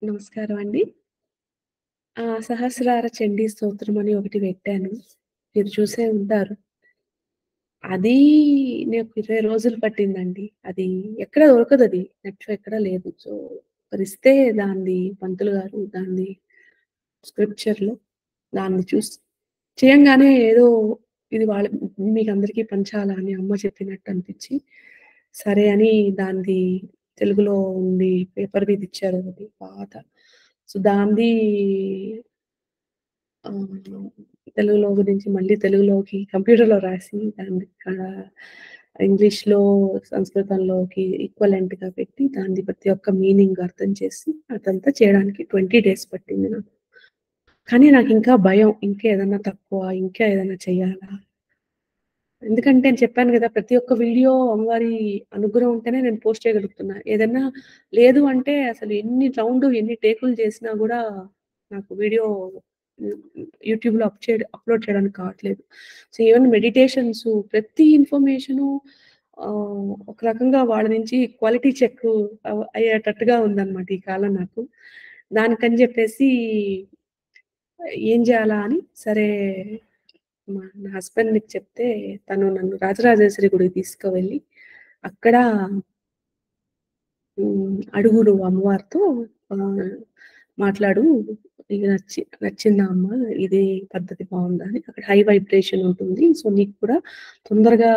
నమస్కారం అండి. 'సహస్రార చండీ స్తోత్రం' అని ఒకటి పెట్టాను. మీరు చూసే ఉంటారు. అది నాకు 20 రోజులు పట్టిందండి. అది ఎక్కడ దొరకదది. నెట్‌లో ఎక్కడ లేదు. సో, ఒకరిస్తే దానిది పంతులు గారు దాన్ని స్క్రిప్చర్‌లో దాన్ని చూసి చేయంగానే ఏదో ఇది మీకందరికీ పంచాలా అని అమ్మ చెప్పినట్టు అనిపిచ్చి, సరే అని దానిది తెలుగులో ఉంది పేపర్ మీదిచ్చారు ఒకటి పాత. సో, దానిది తెలుగులో గురించి మళ్ళీ తెలుగులోకి కంప్యూటర్‌లో రాసి దాన్ని ఇంగ్లీష్‌లో, సంస్కృతంలోకి ఈక్వలెంట్‌గా పెట్టి దానిది ప్రతి ఒక్క మీనింగ్ అర్థం చేసి అదంతా చేయడానికి 20 డేస్ పట్టింది నాకు. కానీ నాకింకా భయం. ఇంకా ఏదన్నా తక్కువ, ఇంకా ఏదన్నా చెయ్యాలా? ఎందుకంటే నేను చెప్పాను గదా! ప్రతి ఒక్క వీడియో అమ్మవారి అనుగ్రహం ఉంటేనే నేను పోస్ట్ చేయగలుగుతున్నా. ఏదన్నా లేదు అంటే అసలు ఎన్ని టేకులు చేసినా గూడా నాకు వీడియో హ్మ్, యూట్యూబ్‌లో అప్‌లోడ్ చేయడానికి కావట్లేదు. సో, ఈవెన్ మెడిటేషన్స్ ప్రతి ఇన్ఫర్మేషను ఒక రకంగా వాళ్ళ నుంచి క్వాలిటీ చెక్ అయ్యేటట్టుగా ఉందన్నమాట ఈ కాలం నాకు. దానికని జెప్పేసి ఏం జేయాలా అని సరే నా హస్బెండ్‌కి చెప్తే తను నన్ను రాజరాజేశ్వరి గుడికి తీసుకువెళ్ళి అక్కడ అడుగు నువ్వు అమ్మవారితో ఆహ్, మాట్లాడు. నీకు నచ్చిందా అమ్మ? ఇదే పద్ధతి బావుందా అని. అక్కడ హై వైబ్రేషన్ ఉంటుంది. సో, నీకు కూడా తొందరగా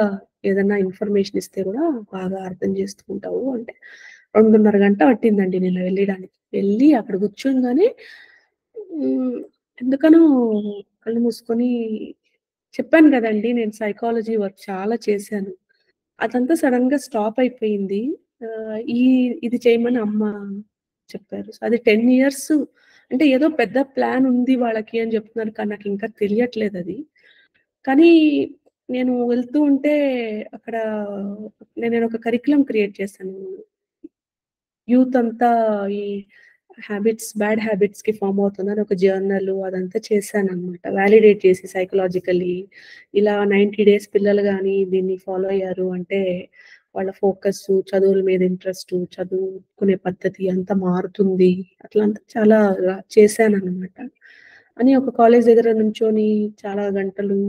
ఏదన్నా ఇన్ఫర్మేషన్ ఇస్తే గూడా బాగా అర్థం చేసుకుంటావు అంటే 2:30 గంట పట్టిందండి నిన్న వెళ్ళడానికి. వెళ్ళి అక్కడ కూర్చోంగానే హ్మ్. ఎందుకనో కళ్ళు మూసుకొని చెప్పాను గదండీ! నేను సైకాలజీ వర్క్ చాలా చేశాను. అదంతా సడెన్‌గా స్టాప్ అయిపోయింది. ఇది చేయమని అమ్మ చెప్పారు. సో, అది 10 ఇయర్స్ అంటే ఏదో పెద్ద ప్లాన్ ఉంది వాళ్ళకి అని జెప్తున్నారు. కానీ నాకింకా తెలియట్లేదది. కానీ నేను వెళ్తూ ఉంటే అక్కడ నేనొక కరిక్యులమ్ క్రియేట్ చేశాను. యూత్ అంతా ఈ బ్యాడ్ హ్యాబిట్స్‌కి ఫార్మ్ అవుతుందని ఒక జర్నల్ అదంతా చేశాననమాట. వాలిడేట్ చేసి సైకలాజికల్లీ ఇలా 90 డేస్ పిల్లలు గాని దీన్ని ఫాలో అయ్యారు అంటే వాళ్ళ ఫోకస్సు, చదువుల మీద ఇంట్రెస్టు, చదువుకునే పద్ధతి అంతా మారుతుంది. అట్లా అంతా చాలా చేశాననమాట. అని ఒక కాలేజ్ దగ్గర నుంచొని చాలా గంటలు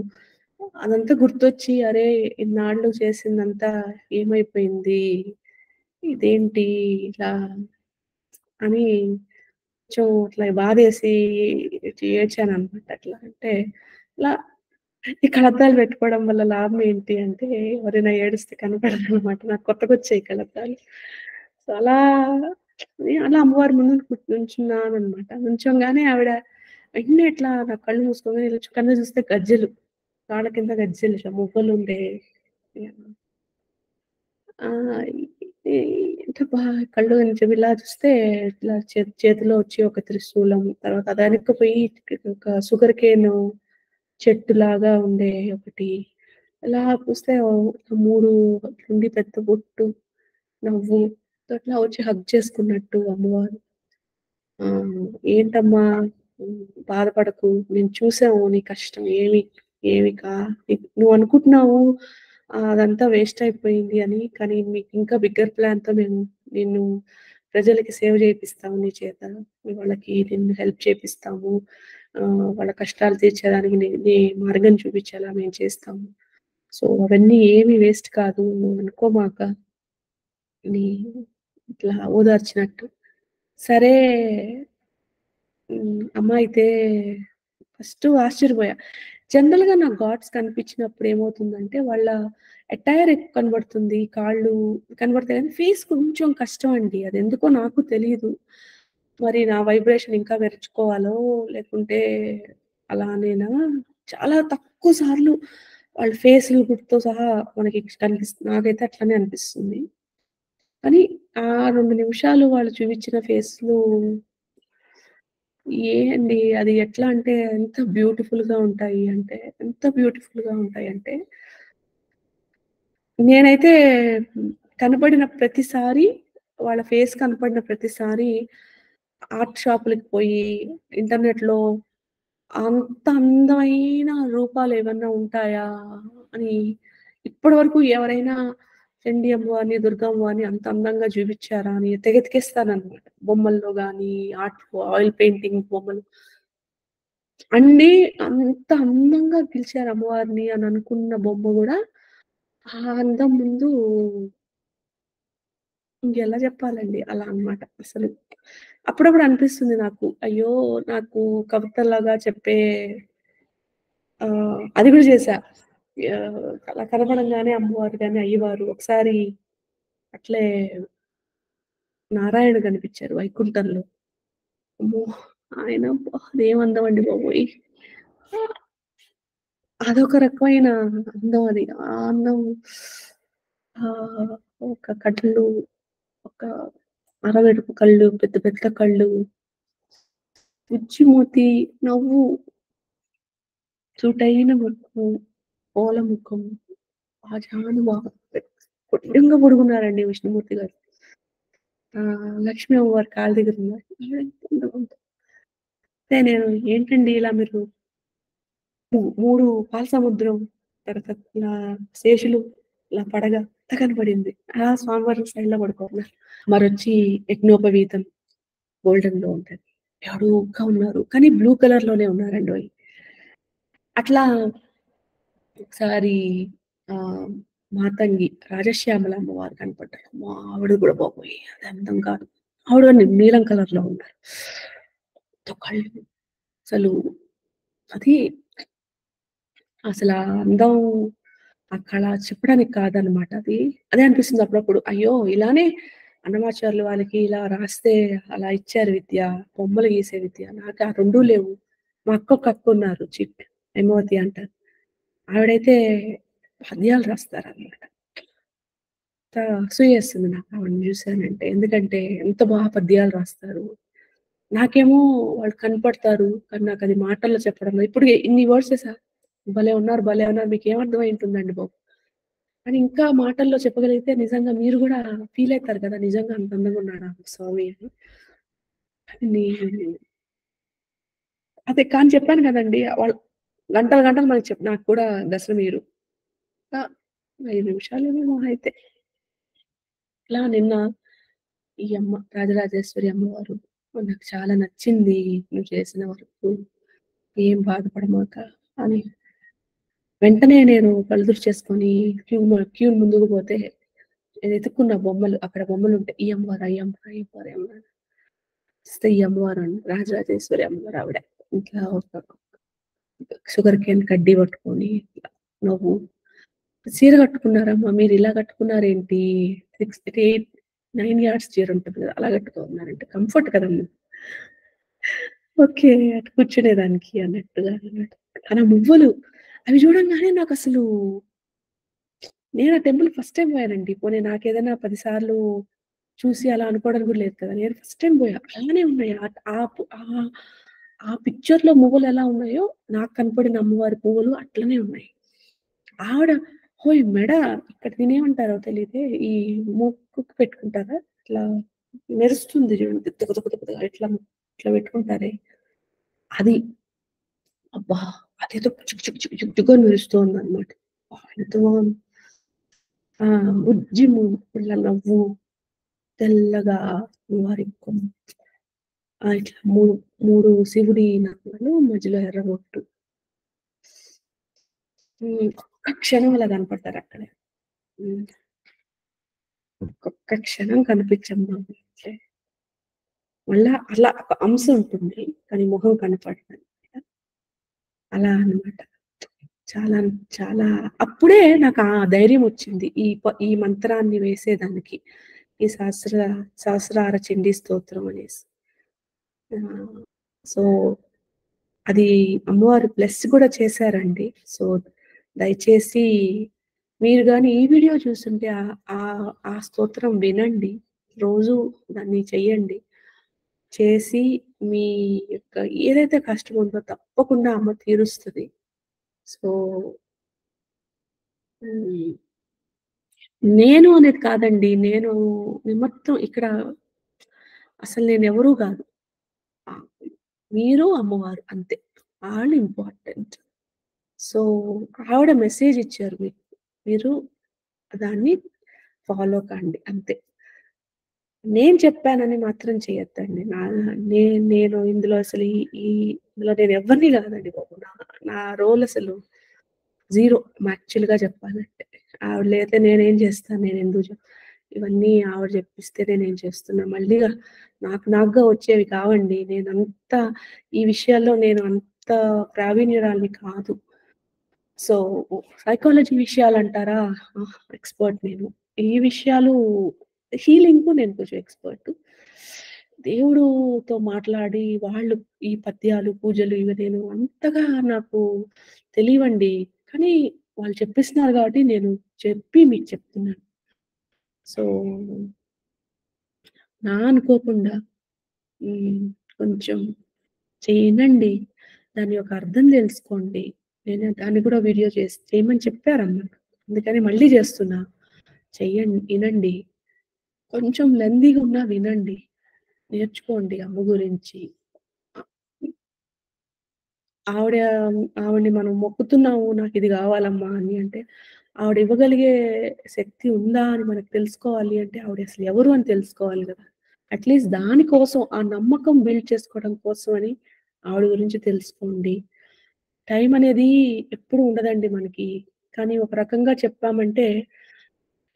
అదంతా గుర్తొచ్చి అరే! ఇన్నాళ్ళు చేసిందంతా ఏమైపోయింది? ఇదేంటి ఇలా అని కొంచెం అట్లా బాధేసి ఏడ్చాననమాట అట్లా. అంటే ఇలా ఈ కళ్ళద్దాలు పెట్టుకోవడం వల్ల లాభం ఏంటి అంటే ఎవరైనా ఏడిస్తే కనపడదనమాట. నాకు కొత్తగొచ్చాయి కళ్ళద్దాలు. సో, అలా అమ్మవారి ముందు నుంచున్నాననమాట. నుంచోంగానే ఆవిడ వెంటనే ఇట్లా నా కళ్ళు మూసుకోగానే ఇలా కన్ను చూస్తే గజ్జెలు. కాళ్ళ కింద గజ్జెలు ఇట్లా మువ్వలుండే యాహ్! ఆ! ఈ అంటే కళ్ళు కొంచెం ఇలా చూస్తే ఇట్లా చేతిలో వచ్చి ఒక త్రిశూలం, తర్వాత అది వెనక్కిపోయి ఒక షుగర్ కేను చెట్టులాగా ఉండే ఒకటి. ఇలా చూస్తే 3 ఉండి పెద్ద బొట్టు, నవ్వు అట్లా వచ్చి హగ్ చేసుకున్నట్టు అమ్మవారు. ఆ! ఏంటమ్మా బాధపడకు. మేము చూసాము నీ కష్టం ఏమి కా నువ్వు అనుకుంటున్నావు అదంతా వేస్ట్ అయిపోయింది అని. కానీ మీకు ఇంకా బిగ్గర్ ప్లాన్‌తో మేము నిన్ను ప్రజలకి సేవ చేపిస్తాము నీ చేత. వాళ్ళకి నిన్ను హెల్ప్ చేపిస్తాము. వాళ్ళ కష్టాలు తీర్చడానికి నీ మార్గం చూపించేలా మేము చేస్తాము. సో, అవన్నీ ఏమి వేస్ట్ కాదు. నువ్వు అనుకోమాక అని ఇట్లా ఓదార్చినట్టు. సరే అమ్మ అయితే ఫస్టు ఆశ్చర్యపోయా. జనరల్‌గా నాకు గాడ్స్ కనిపించినప్పుడు ఏమవుతుందంటే, వాళ్ళ అటైర్ ఎక్కువ కనబడుతుంది. కాళ్ళు కనబడతాయి గానీ, ఫేస్ కొంచెం కష్టం అండి. అదెందుకో నాకు తెలీదు. మరి నా వైబ్రేషన్ ఇంకా పెంచుకోవాలో, లేకుంటే అలానేనా చాలా తక్కువ సార్లు వాళ్ళ ఫేసులతో సహా మనకి నాకైతే అట్లనే అనిపిస్తుంది. కానీ ఆ 2 నిమిషాలు వాళ్ళు చూపించిన ఫేస్‌లు అండి అది ఎట్లా అంటే ఎంత బ్యూటిఫుల్‌గా ఉంటాయంటే, నేనైతే హ్మ్, కనపడిన ప్రతిసారి వాళ్ళ ఫేస్ కనపడిన ప్రతిసారి ఆర్ట్ షాపులకి పోయి ఇంటర్నెట్‌లో అంత అందమైన రూపాలేమన్నా ఉంటాయా అని ఇప్పటి వరకు ఎవరైనా చండీ అమ్మవారిని, దుర్గమ్మవారిని అంత అందంగా చూపిచ్చారా అని తెగెతికేస్తాననమాట. బొమ్మల్లో గానీ, ఆయిల్ పెయింటింగ్ బొమ్మలు. అండి అంత అందంగా గీల్చారు అమ్మవారిని అని అనుకున్న బొమ్మ గూడా, ఆ అందం ముందు ఇంకెలా జెప్పాలండి అలా అన్నమాట అసలు. అప్పుడప్పుడు అనిపిస్తుంది నాకు, అయ్యో! నాకు కవితలాగా చెప్పే అది గూడా చేశా. అలా కనపడంగానే అమ్మవారు గాని, అయ్యవారు ఒకసారి అట్లే నారాయణ కనిపిచ్చారు వైకుంఠంలో. అమ్మో! ఆయన అబ్బా! అదేం అందం అండి బాబోయ్! అదొక రకమైన అందం అది. ఆ అందం ఒక కళ్ళు, ఒక అరవెడుపు కళ్ళు, పెద్ద పెద్ద కళ్ళు, బుజ్జిమూతి, నవ్వు, చుటైన ముక్కు, పోల ముఖం, ఆజానుబాహు పొట్టింగా పొడుగున్నారండి విష్ణుమూర్తి గారు. లక్ష్మీ అమ్మవారు కాళ్ళ దగ్గరున్నారు. అయితే నేను ఏంటండి ఇలా మీరు 3 పాల సముద్రం, తర్వాత ఇలా శేషులు, ఇలా పడగ అంతా కనపడింది. స్వామివారు సైడ్‌లో పడుకోన్నారు. మరొచ్చి యజ్ఞోపవీతం గోల్డెన్‌లో ఉంటది. పొడుగ్గా ఉన్నారు. కానీ బ్లూ కలర్‌లోనే ఉన్నారండోయ్! అట్లా ఒకసారి ఆహ్, మాతంగి రాజశ్యామల అమ్మవారు కనపడ్డారు. అమ్మో! ఆవిడ గూడా బాబోయ్! అది అందం కాదు. ఆవిడ నీలం కలర్‌లో ఉన్నారు. కళ్ళు అసలు అది అసలా అందం, ఆ కళ చెప్పడానికి కాదనమాట అది. అదే అనిపిస్తుంది అప్పుడప్పుడు. అయ్యో! ఇలానే అన్నమాచార్యులు వాళ్ళకి ఇలా రాస్తే అలా ఇచ్చారు విద్య, బొమ్మలు గీసే విద్య. నాకు ఆ 2 లేవు. మా అక్కొక అక్కున్నారు హేమవతి అంటారు. ఆవిడైతే పద్యాలు రాస్తారనమాట. అసూయేస్తుంది నాకు ఆవిడని చూసానంటే. ఎందుకంటే ఎంత పద్యాలు రాస్తారు. నాకేమో వాళ్ళు కనపడతారు. కానీ నాకది మాటల్లో చెప్పడంలో ఇప్పుడు ఇన్ని వర్డ్సేసా భలే ఉన్నారు, భలే ఉన్నారు మీకేం అర్థమై ఉంటుందండి బాబు. అని ఇంకా మాటల్లో చెప్పగలిగితే నిజంగా మీరు గూడా ఫీల్ అయితారు కదా! నిజంగా అంత అందంగా ఉన్నాడా స్వామి అని. నీ అదే కానీ చెప్పాను గదండీ! వాళ్ళు గంటలు గంటలు మనకి నాకు కూడా దర్శనమియ్యరు. ఒక 5 నిమిషాలేమో మహా అయితే. ఇలా నిన్న ఈ రాజరాజేశ్వరి అమ్మవారు నాకు చాలా నచ్చింది. నువ్వు చేసిన వర్కు. ఏం బాధపడమాక అని వెంటనే నేను కళ్ళు తుడిచేసుకొని క్యూ ముందుకు పోతే నేను ఎతుక్కున్న బొమ్మలు అక్కడ బొమ్మలుంటాయి. ఈ అమ్మవారు, ఈ అమ్మవారు, ఈ అమ్మవారు, ఈ అమ్మవారు. వస్తే ఈ అమ్మవారు రాజరాజేశ్వరి అమ్మవారు ఆవిడ. ఇట్లా ఒక షుగర్ కేన్ కడ్డీ పట్టుకొని ఇట్లా నవ్వు చీర కట్టుకున్నారమ్మా మీరిలా కట్టుకున్నారేంటి? 6, 8, 9 యార్డ్స్ చీర ఉంటుంది కదా! అలా కట్టుకున్నారంటే కంఫర్ట్ కదమ్మా! ఓకే. అటు కూర్చునేదానికి అన్నట్టుగా అన్నమాట. కానీ ఆ మువ్వలు అవి చూడంగానే నాకసలు నేను ఆ టెంపుల్‌కి ఫస్ట్ టైమ్ పోయానండి. పోనీ నాకేదైనా 10 సార్లు చూసి అలా అనుకోవడానికి కూడా లేదు కదా! నేను ఫస్ట్ టైమ్ పోయా. అలానే ఉన్నాయి. ఆ పిక్చర్‌లో మువ్వలెలా ఉన్నాయో నాకు కనపడిన అమ్మవారి పువ్వులు అట్లనే ఉన్నాయి. ఆవిడ ఓయ్! మెడ ఇక్కడ దీన్నేమంటారో తెలీదే ఈ ముక్కుకి పెట్టుకుంటారా? ఇట్లా మెరుస్తుంది చూడండి. తుక ఇట్లా ఇట్లా పెట్టుకుంటారే అది. అబ్బా! అదేదో చుక్ చుక్ చుక్ చుక్ చుక్ అని మెరుస్తోందనమాట. ఎంత బావుంది. ఆ! బుజ్జి పుల్ల నవ్వు, తెల్లగా అమ్మవారి ఇట్లా 3 శివుడి నామాలు మధ్యలో ఎర్రబొట్టు. ఒక్క క్షణం అలా కనపడ్డారక్కడే. హ్మ్. ఒక్క క్షణం కనిపించమ్మా అంటే, మళ్ళా అలా ఒక అంశ ఉంటుంది. కానీ మొహం కనపడదు. అలా అన్నమాట. చాలా చాలా అప్పుడే నాకు ఆ ధైర్యం వచ్చింది. ఈ మంత్రాన్ని వేసేదానికి. ఈ సహస్రార చండీ స్తోత్రం అనేసి. ఆహ్, సో, అది అమ్మవారు బ్లెస్ కూడా చేశారండి. సో, దయచేసి మీరు గాని ఈ వీడియో చూసుంటే ఆ స్తోత్రం వినండి. రోజు దాన్ని చెయ్యండి. చేసి మీ యొక్క ఏదైతే కష్టం ఉందో తప్పకుండా అమ్మ తీరుస్తది. సో, హ్మ్. నేను అనేది కాదండి. నేను నిమిత్తం ఇక్కడ అసలు నేనెవరు గాదు. ఆహ్, మీరు, అమ్మవారు అంతే. ఆళ్ళు ఇంపార్టెంట్. సో, ఆవిడ మెసేజ్ ఇచ్చారు మీకు. మీరు దాన్ని ఫాలో కండి అంతే. నేను చెప్పానని మాత్రం చేయొద్దండి. నేను ఇందులో అసలు ఈ ఈ ఇందులో నేను ఎవ్వరిని గాదండి బాబు. నా రోల్ అసలు జీరో యాక్చువల్‌గా చెప్పాలంటే. ఆవిడ లేతే నేనేం చేస్తాను? నేనెందుకు ఇవన్నీ ఆవిడ జెప్పిస్తే నేనేం చేస్తున్నా. మళ్ళీగా నాకుగా వచ్చేవి కావండి. ఈ విషయాల్లో నేను అంత ప్రావీణ్యురాలిని కాదు. So, psychology విషయాలంటారా? ఎక్స్‌పర్ట్ నేను. ఈ విషయాలు హీలింగ్‌కు నేను కొంచెం ఎక్స్‌పర్టు. దేవుడుతో మాట్లాడి వాళ్ళు ఈ పద్యాలు, పూజలు ఇవి నేను అంతగా నాకు తెలీవండి. కానీ వాళ్ళు చెప్పిస్తున్నారు గాబట్టి నేను చెప్పి మీకు చెప్తున్నాను. సో, అనుకోకుండా హ్మ్. కొంచెం వినండి. దాని యొక్క అర్థం తెలుసుకోండి. నేను దాన్ని కూడా వీడియో చేసి చేయమని చెప్పారన్నమాట. అందుకని మళ్ళీ చేస్తున్నా. ఇనండి. కొంచెం లెంథీగా ఉన్నా వినండి. నేర్చుకోండి అమ్మ గురించి. ఆహ్, ఆవిడ ఆవిడని మనం మొక్కుతున్నాము నాకిది గావాలమ్మా అని అంటే, ఆవిడ ఇవ్వగలిగే శక్తి ఉందా అని మనకు తెలుసుకోవాలి అంటే, ఆవిడ అసలు ఎవరు అని తెలుసుకోవాలి గదా! అట్‌లీస్ట్ దానికోసం ఆ నమ్మకం బిల్డ్ చేసుకోవడం కోసం అని ఆవిడ గురించి తెలుసుకోండి. టైం అనేది ఎప్పుడు ఉండదండి మనకి. కానీ ఒక రకంగా చెప్పామంటే,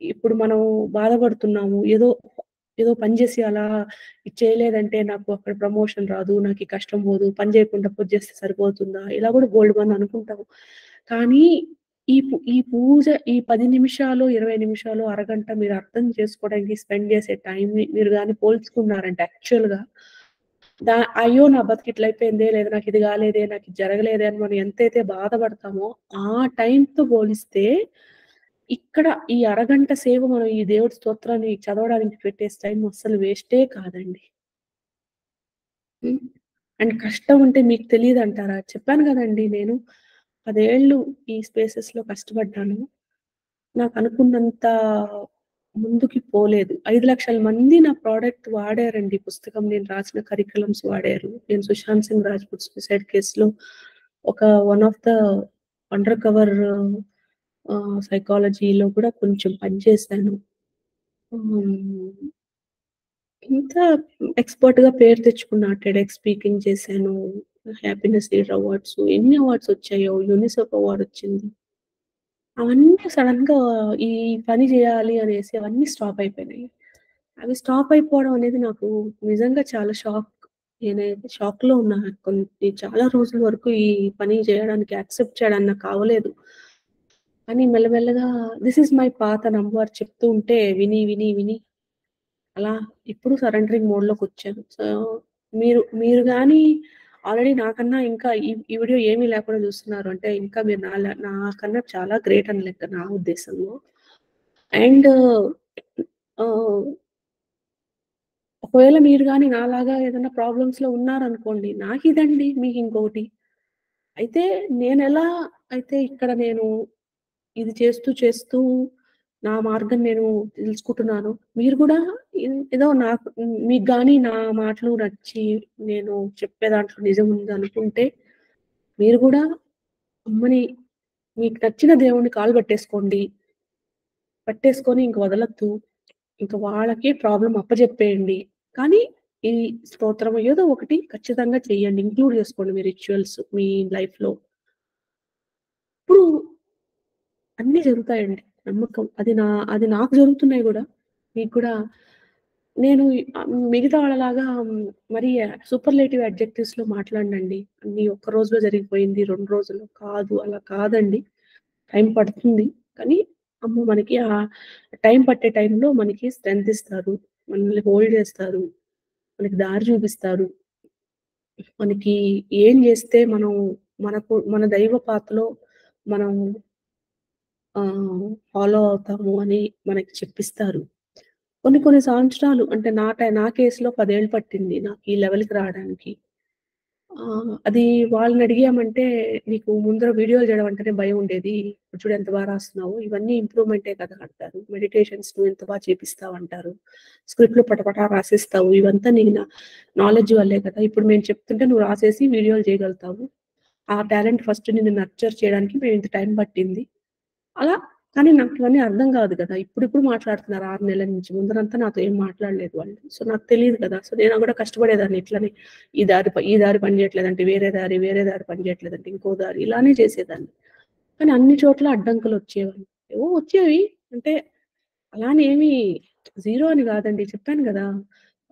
ఇప్పుడు మనం బాధపడుతున్నాము. ఏదో పని జేసి అలా ఇది చేయలేదంటే నాకు అక్కడ ప్రమోషన్ రాదు. నాకు ఈ కష్టం పోదు. పని చేయకుండా చేస్తే సరిపోతుందా? ఇలా కూడా బోలెడుమంది అనుకుంటాము. కానీ ఈ పూజ ఈ 10 నిమిషాలు, 20 నిమిషాలు, అరగంట మీరు అర్థం చేసుకోవడానికి స్పెండ్ చేసే టైంని మీరు గాని పోల్చుకున్నారంటే యాక్చువల్‌గా అయ్యో! నా బతుకు ఇట్లయిపోయిందే, లేదా నాకు ఇది కాలేదే, నాకు ఇది జరగలేదే అని మనం ఎంతైతే బాధపడతామో, ఆ టైంతో పోలిస్తే ఇక్కడ ఈ అరగంట సేపు మనం ఈ దేవుడి స్తోత్రాన్ని చదవడానికి పెట్టేసి టైం అస్సలు వేస్టే కాదండి. హ్మ్. అండ్ కష్టం అంటే మీకు తెలీదంటారా? చెప్పాను గదండీ నేను 10 ఏళ్ళు ఈ స్పేసెస్‌లో కష్టపడ్డాను. నాకనుకున్నంత ముందుకి పోలేదు. 5,00,000 మంది నా ప్రొడక్ట్ వాడారండి. పుస్తకం నేను రాసిన కరిక్యులమ్స్ వాడారు. నేను 'సుశాంత్ సింగ్ రాజ్‌పూత్' సూసైడ్ కేస్‌లో ఒక one of the under cover సైకాలజీలో కూడా కొంచెం పని చేశాను. హ్మ్. ఇంకా ఎక్స్‌పర్ట్‌గా పేరు తెచ్చుకున్నా. టెడెక్స్ స్పీకింగ్ చేశాను. హ్యాపీనెస్ లీడర్ అవార్డ్స్ ఎన్ని అవార్డ్స్ వచ్చాయో. యూనిసెఫ్ అవార్డ్ వచ్చింది. అవన్నీ సడెన్‌గా ఈ పని జేయాలి అనేసి అవన్నీ స్టాప్ అయిపోయినాయి. అవి స్టాప్ అయిపోవడం అనేది నాకు నిజంగా చాలా షాక్. నేనైతే షాక్‌లో ఉన్నా. చాలా రోజుల వరకు ఈ పని జేయడానికి యాక్సెప్ట్ చేయడానికి నాకవ్వలేదు. కానీ మెల్లమెల్లగా దిస్ ఈజ్ మై పాత్ అని అమ్మవారు చెప్తూ ఉంటే విని అలా ఇప్పుడు సరెండరింగ్ మోడ్‌లోకొచ్చాను. సో, మీరు గాని ఆల్రెడీ నాకన్నా ఇంకా ఈ వీడియో ఏమీ లేకుండా చూస్తున్నారు అంటే ఇంకా మీరు నాకన్నా చాలా గ్రేట్ అని లెక్క నా ఉద్దేశంలో. అండ్ ఆహ్, ఒకవేళ మీరు గాని నాలాగా ఏదైనా ప్రాబ్లమ్స్‌లో ఉన్నారనుకోండి, నాకిదండి మీకింకోటి. అయితే నేనెలా అయితే ఇక్కడ నేను ఇది చేస్తూ నా మార్గం నేను తెలుసుకుంటున్నాను. మీరు గూడా ఏదో నాకు మీకు గాని నా మాటలు నచ్చి నేను చెప్పే దాంట్లో నిజం ఉందనుకుంటే, మీరు గూడా అమ్మని మీకు నచ్చిన దేవుడిని కాళ్ళు పట్టేసుకోండి. పట్టేసుకొని ఇంక వదలొద్దు. ఇంక వాళ్ళకే ప్రాబ్లమ్ అప్పజెప్పేయండి. కానీ ఈ స్తోత్రం ఏదో ఒకటి ఖచ్చితంగా చేయండి. ఇంక్లూడ్ చేసుకోండి మీ రిచువల్స్ మీ లైఫ్‌లో. ఇప్పుడు అన్నీ జరుగుతాయండి. నమ్మకం. అది నాకు జరుగుతున్నాయి గూడా. మీకు కూడా నేను మిగతా వాళ్ళలాగా మరి సూపర్లేటివ్ అడ్జెక్టివ్స్‌లో మాట్లాడనండి. అన్నీ ఒక్క రోజులో జరిగిపోయింది, 2 రోజుల్లో కాదు. అలా కాదండి. టైం పడుతుంది. కానీ అమ్మ మనకి టైం పట్టే టైంలో మనకి స్ట్రెంత్ ఇస్తారు. మనల్ని హోల్డ్ చేస్తారు. మనకి దారి చూపిస్తారు. మనకి ఏం జేస్తే మన దైవ పాతలో మనం ఫాలో అవుతాము అని మనకి చెప్పిస్తారు. కొన్ని కొన్ని సంవత్సరాలు అంటే నా కేస్‌లో 10 ఏళ్ళు పట్టింది నాకు ఈ లెవెల్‌కి రావడానికి. అది వాళ్ళని అడిగామంటే "నీకు ముందర వీడియోలు చేయడం అంటేనే భయం ఉండేది. ఇప్పుడు చూడు ఎంత రాస్తున్నావు. ఇవన్నీ ఇంప్రూవ్‌మెంటే కదా!" అంటారు. మెడిటేషన్స్ నువ్వు ఎంత చేపిస్తావు అంటారు. స్క్రిప్ట్‌లు పటపటా రాసేస్తావు. ఇవంతా నీ నాలెడ్జ్ వల్లే కదా! ఇప్పుడు మేము చెప్తుంటే నువ్వు రాసేసి వీడియోలు చేయగలుగుతావు. ఆ టాలెంట్ ఫస్ట్ నిన్ను నర్చర్ చేయడానికి మేము ఇంత టైం పట్టింది. అలా కానీ నాకివన్నీ అర్థం కాదు కదా! ఇప్పుడిప్పుడు మాట్లాడుతున్నారు 6 నెలల నుంచి. ముందరంతా నాతో ఏం మాట్లాడలేదు వాళ్ళు. సో, నాకు తెలీదు కదా! సో, నేను కూడా కష్టపడేదాన్ని ఇట్లనే. ఈ దారి పని చేయట్లేదంటే వేరే దారి పని చేయట్లేదంటే ఇంకో దారి ఇలానే చేసేదాన్ని. కానీ అన్ని చోట్ల అడ్డంకులొచ్చేవి. ఏవో వచ్చేవి. అంటే అలా అని ఏమి జీరో అని కాదండి. చెప్పాను గదా!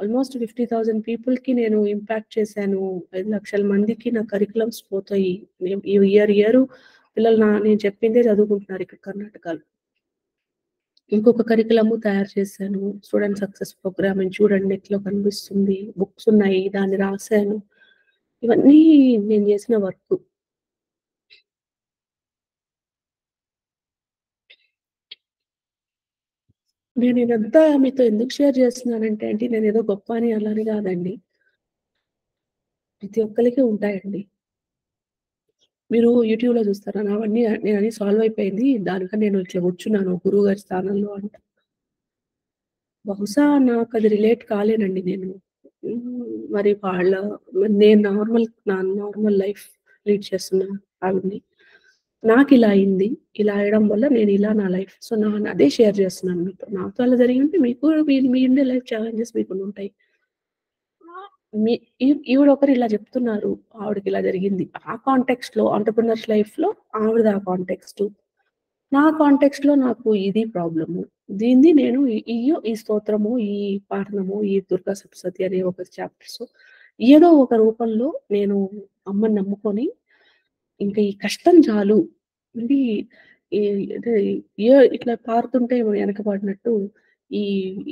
ఆల్‌మోస్ట్ 50,000 పీపుల్‌కి నేను ఇంపాక్ట్ చేశాను. 5,00,000 మందికి నా కరిక్యులమ్స్ పోతాయి. ఈ ఇయరు పిల్లలు నేను చెప్పిందే చదువుకుంటున్నారు ఇక్కడ కర్ణాటకలో. ఇంకొక కరిక్యులము తయారు చేశాను. స్టూడెంట్ సక్సెస్ ప్రోగ్రామ్ అని చూడండి నెట్‌లో కనిపిస్తుంది. బుక్స్ ఉన్నాయి. దాన్ని రాసాను. ఇవన్నీ నేను చేసిన వర్కు. నేనిదంతా మీతో ఎందుకు షేర్ చేస్తున్నానంటే అండి, నేనేదో గొప్ప అని అలా అని కాదండి. ప్రతి ఒక్కళ్ళకి ఉంటాయండి. మీరు యూట్యూబ్‌లో చూస్తారా? నేనన్నీ సాల్వ్ అయిపోయింది. దానికని నేను ఇట్లా కూర్చున్నాను గురువుగారి స్థానంలో అంటే, బహుశా నాకది రిలేట్ కాలేనండి నేను. మరి నేను నా నార్మల్ లైఫ్ లీడ్ చేస్తున్న ఆవిడని. నాకిలా అయింది. ఇలా అయ్యడం వల్ల నేనిలా నా లైఫ్ సో, అదే షేర్ చేస్తున్నాను మీతో. నాతో అలా జరిగింటే మీకు మీ ఉండే లైఫ్ ఛాలెంజెస్ మీకున్నుంటాయి. మీ ఈవిడొకరు ఇలా చెప్తున్నారు. ఆవిడకిలా జరిగింది. ఆ కాంటెక్స్ట్‌లో ఎంటర్‌ప్రెన్యూర్స్ లైఫ్‌లో ఆవిడది ఆ కాంటెక్స్టు. నా కాంటెక్స్ట్‌లో నాకు ఇది ప్రాబ్లము. దీన్ని నేను ఈ స్తోత్రము, ఈ పాఠనము, ఈ దుర్గా సప్తశతి అనే ఒక చాప్టర్స్ ఏదో ఒక రూపంలో నేను అమ్మని నమ్ముకొని, ఇంక ఈ కష్టం చాలు. ఇది ఈ అదే ఇట్లా పారుతుంటే వెనక పడినట్టు ఈ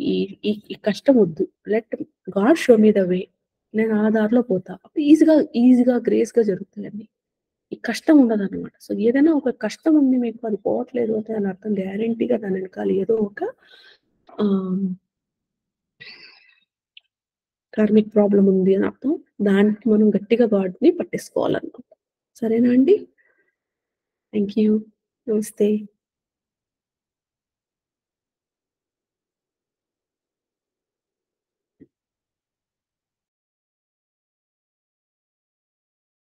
ఈ ఈ ఈ కష్టం వద్దు. Let God show me the way. నేను ఆ దారిలో పోతా. అప్పుడు ఈజీగా గ్రేస్‌గా జరుగుతాయన్నీ. ఈ కష్టం ఉండదనమాట. సో, ఏదైనా ఒక కష్టం ఉంది మీకు అది పోవట్లేదు అంటే దాని అర్థం గ్యారంటీగా దాని వెనకాల ఏదో ఒక ఆహ్, కార్మిక్ ప్రాబ్లమ్ ఉంది అని అర్థం. దానికి మనం గట్టిగా గాడ్‌ని పట్టేసుకోవాలనమాట. సరేనా అండి? Thank you. నమస్తే.